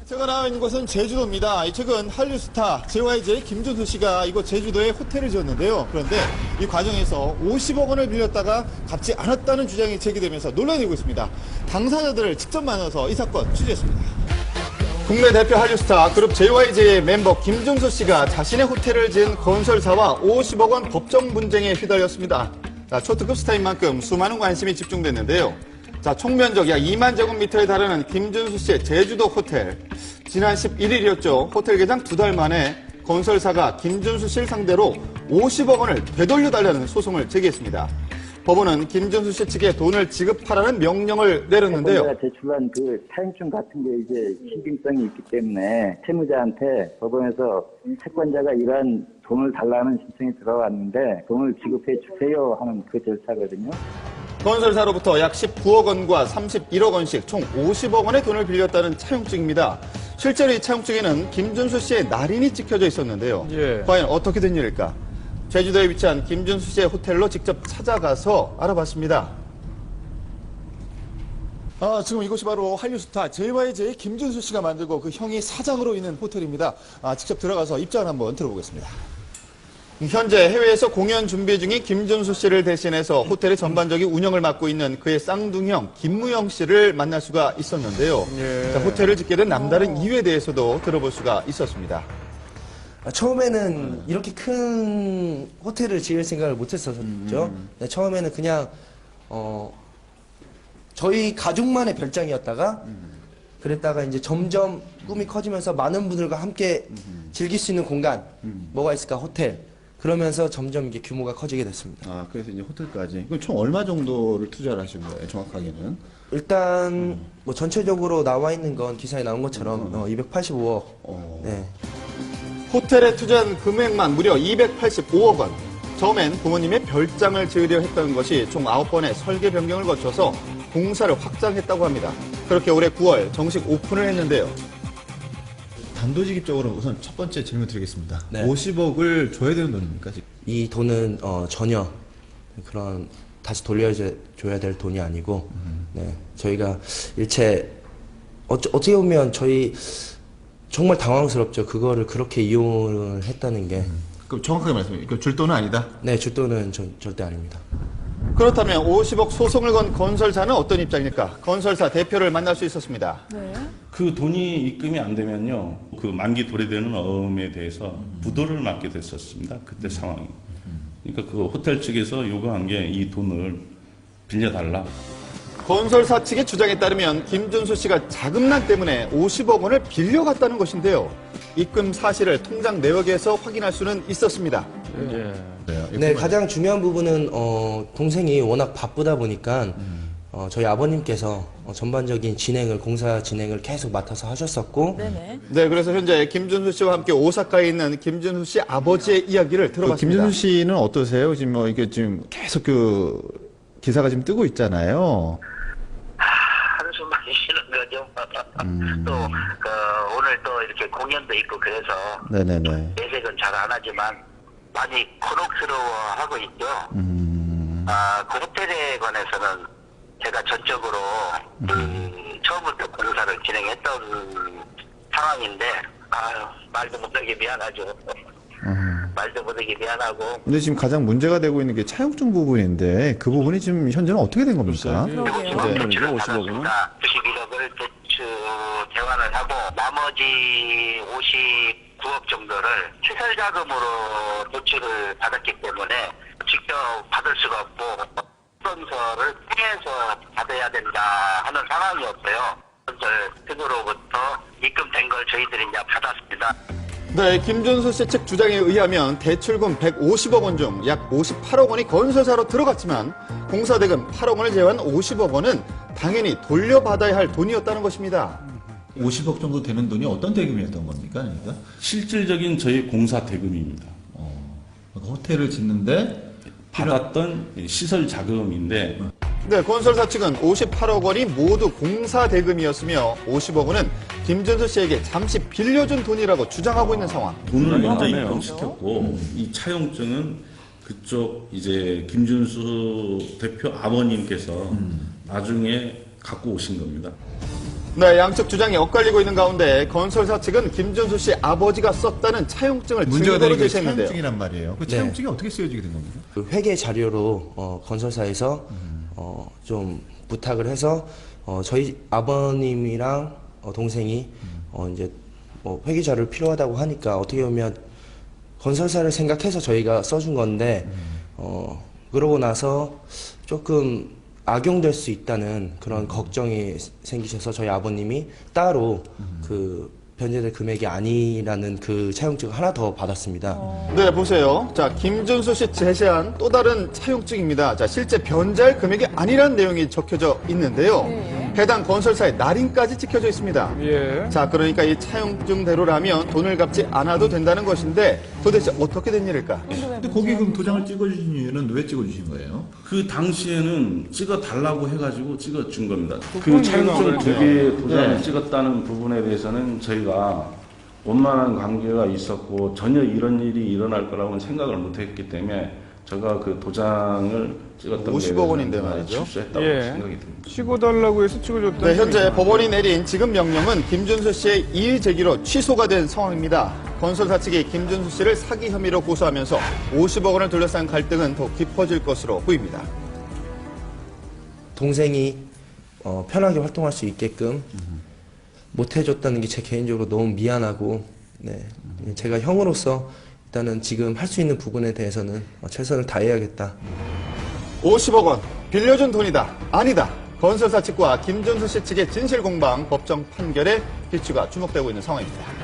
제가 나와 있는 곳은 제주도입니다. 최근 한류 스타 JYJ 김준수 씨가 이곳 제주도에 호텔을 지었는데요. 그런데 이 과정에서 50억 원을 빌렸다가 갚지 않았다는 주장이 제기되면서 논란이 되고 있습니다. 당사자들을 직접 만나서 이 사건 취재했습니다. 국내 대표 한류 스타 그룹 JYJ의 멤버 김준수 씨가 자신의 호텔을 지은 건설사와 50억 원 법정 분쟁에 휘달렸습니다. 초특급 스타인 만큼 수많은 관심이 집중됐는데요. 총 면적 약 2만 제곱미터에 달하는 김준수 씨의 제주도 호텔. 지난 11일이었죠. 호텔 개장 2달 만에 건설사가 김준수 씨를 상대로 50억 원을 되돌려달라는 소송을 제기했습니다. 법원은 김준수 씨 측에 돈을 지급하라는 명령을 내렸는데요. 채권자가 제출한 그 사용증 같은 게 이제 신빙성이 있기 때문에 채무자한테 법원에서 채권자가 이러한 돈을 달라는 신청이 들어왔는데 돈을 지급해 주세요 하는 그 절차거든요. 건설사로부터 약 19억 원과 31억 원씩 총 50억 원의 돈을 빌렸다는 차용증입니다. 실제로 이 차용증에는 김준수 씨의 날인이 찍혀져 있었는데요. 과연 어떻게 된 일일까? 제주도에 위치한 김준수 씨의 호텔로 직접 찾아가서 알아봤습니다. 지금 이곳이 바로 한류 스타 JYJ 김준수 씨가 만들고 그 형이 사장으로 있는 호텔입니다. 직접 들어가서 입장을 한번 들어보겠습니다. 현재 해외에서 공연 준비 중인 김준수 씨를 대신해서 호텔의 전반적인 운영을 맡고 있는 그의 쌍둥이형 김무영 씨를 만날 수가 있었는데요. 호텔을 짓게 된 남다른 이유에 대해서도 들어볼 수가 있었습니다. 처음에는 이렇게 큰 호텔을 지을 생각을 못 했었죠. 처음에는 그냥 저희 가족만의 별장이었다가 그랬다가 이제 점점 꿈이 커지면서 많은 분들과 함께 즐길 수 있는 공간 뭐가 있을까 호텔 그러면서 점점 이게 규모가 커지게 됐습니다. 그래서 이제 호텔까지. 그럼 총 얼마 정도를 투자를 하신 거예요, 정확하게는? 일단 뭐 전체적으로 나와 있는 건 기사에 나온 것처럼 285억. 네. 호텔에 투자한 금액만 무려 285억 원. 처음엔 부모님의 별장을 지으려 했던 것이 총 9번의 설계 변경을 거쳐서 공사를 확장했다고 합니다. 그렇게 올해 9월 정식 오픈을 했는데요. 단도직입적으로 우선 첫 번째 질문 드리겠습니다. 네. 50억을 줘야 되는 돈입니까? 이 돈은 전혀 그런 다시 돌려줘야 될 돈이 아니고 네, 저희가 일체 어떻게 보면 저희 정말 당황스럽죠. 그거를 그렇게 이용을 했다는 게. 그럼 정확하게 말씀해. 줄 돈은 아니다? 네, 줄 돈은 절대 아닙니다. 그렇다면 50억 소송을 건 건설사는 어떤 입장입니까? 건설사 대표를 만날 수 있었습니다. 네. 그 돈이 입금이 안 되면요, 그 만기 도래되는 어음에 대해서 부도를 맞게 됐었습니다. 그때 상황이. 그러니까 그 호텔 측에서 요구한 게 이 돈을 빌려달라. 건설사 측의 주장에 따르면 김준수 씨가 자금난 때문에 50억 원을 빌려갔다는 것인데요. 입금 사실을 통장 내역에서 확인할 수는 있었습니다. 네, 가장 중요한 부분은 동생이 워낙 바쁘다 보니까 저희 아버님께서 전반적인 공사 진행을 계속 맡아서 하셨었고. 네네. 네, 그래서 현재 김준수 씨와 함께 오사카에 있는 김준수 씨 아버지의 이야기를 들어봤습니다. 김준수 씨는 어떠세요? 지금 뭐 이게 지금 계속 기사가 지금 뜨고 있잖아요. 한숨 많이 쉬는 거죠. 또 오늘 또 이렇게 공연도 있고 그래서 네네네. 내색은 잘 안 하지만 많이 곤혹스러워하고 있죠. 그 호텔에 관해서는 제가 전적으로 처음부터 공사를 진행했던 상황인데 말도 못하게 미안하죠. 말도 못하게 미안하고. 근데 지금 가장 문제가 되고 있는 게 차용증 부분인데 그 부분이 지금 현재는 어떻게 된 겁니까? 그러게요. 91억을 대환을 하고 나머지 59억 정도를 시설 자금으로 대출을 받았기 때문에 직접 받을 수가 없고 스폰서를 통해서 받아야 된다 하는 상황이었어요. 건설 측으로부터 입금된 걸 저희들이 이제 받았습니다. 네, 김준수 씨 측 주장에 의하면 대출금 150억 원 중 약 58억 원이 건설사로 들어갔지만 공사대금 8억 원을 제외한 50억 원은 당연히 돌려받아야 할 돈이었다는 것입니다. 50억 정도 되는 돈이 어떤 대금이었던 겁니까? 그러니까? 실질적인 저희 공사 대금입니다. 호텔을 짓는데 받았던 시설 자금인데 네, 건설사 측은 58억 원이 모두 공사 대금이었으며 50억 원은 김준수 씨에게 잠시 빌려준 돈이라고 주장하고 있는 상황. 돈을 먼저 입금시켰고 이 차용증은 그쪽 이제 김준수 대표 아버님께서 나중에 갖고 오신 겁니다. 네, 양측 주장이 엇갈리고 있는 가운데 건설사 측은 김준수 씨 아버지가 썼다는 차용증을 문제가 증거로 되는 게 제시했는데요. 차용증이란 말이에요. 그 네. 차용증이 어떻게 쓰여지게 된 겁니까? 그 회계 자료로 건설사에서 좀 부탁을 해서 저희 아버님이랑 동생이 이제 뭐 회계 자료를 필요하다고 하니까 어떻게 보면 건설사를 생각해서 저희가 써준 건데 그러고 나서 조금 악용될 수 있다는 그런 걱정이 생기셔서 저희 아버님이 따로 그 변제될 금액이 아니라는 그 차용증을 하나 더 받았습니다. 네, 보세요. 자, 김준수 씨 제시한 또 다른 차용증입니다. 자, 실제 변제할 금액이 아니란 내용이 적혀져 있는데요. 해당 건설사의 날인까지 찍혀져 있습니다. 예. 자, 그러니까 이 차용증대로라면 돈을 갚지 않아도 된다는 것인데 도대체 어떻게 된 일일까? 근데 거기 그럼 도장을 찍어주신 이유는 왜 찍어주신 거예요? 그 당시에는 찍어 달라고 해가지고 찍어 준 겁니다. 그건 그 차용증 이해가 두 개 도장을 네. 찍었다는 부분에 대해서는 저희가 원만한 관계가 있었고 전혀 이런 일이 일어날 거라고는 생각을 못했기 때문에 제가 그 도장을 찍었던 50억 원인데 말이죠. 실수했다고 예. 생각이 듭니다. 치고달라고 해서 찍어줬다. 네, 현재 법원이 내린 지급 명령은 김준수 씨의 이의 제기로 취소가 된 상황입니다. 건설사 측이 김준수 씨를 사기 혐의로 고소하면서 50억 원을 둘러싼 갈등은 더 깊어질 것으로 보입니다. 동생이 편하게 활동할 수 있게끔 못 해줬다는 게 제 개인적으로 너무 미안하고, 네, 제가 형으로서 일단은 지금 할 수 있는 부분에 대해서는 최선을 다해야겠다. 50억 원 빌려준 돈이다. 아니다. 건설사 측과 김준수 씨 측의 진실 공방 법정 판결에 귀추가 주목되고 있는 상황입니다.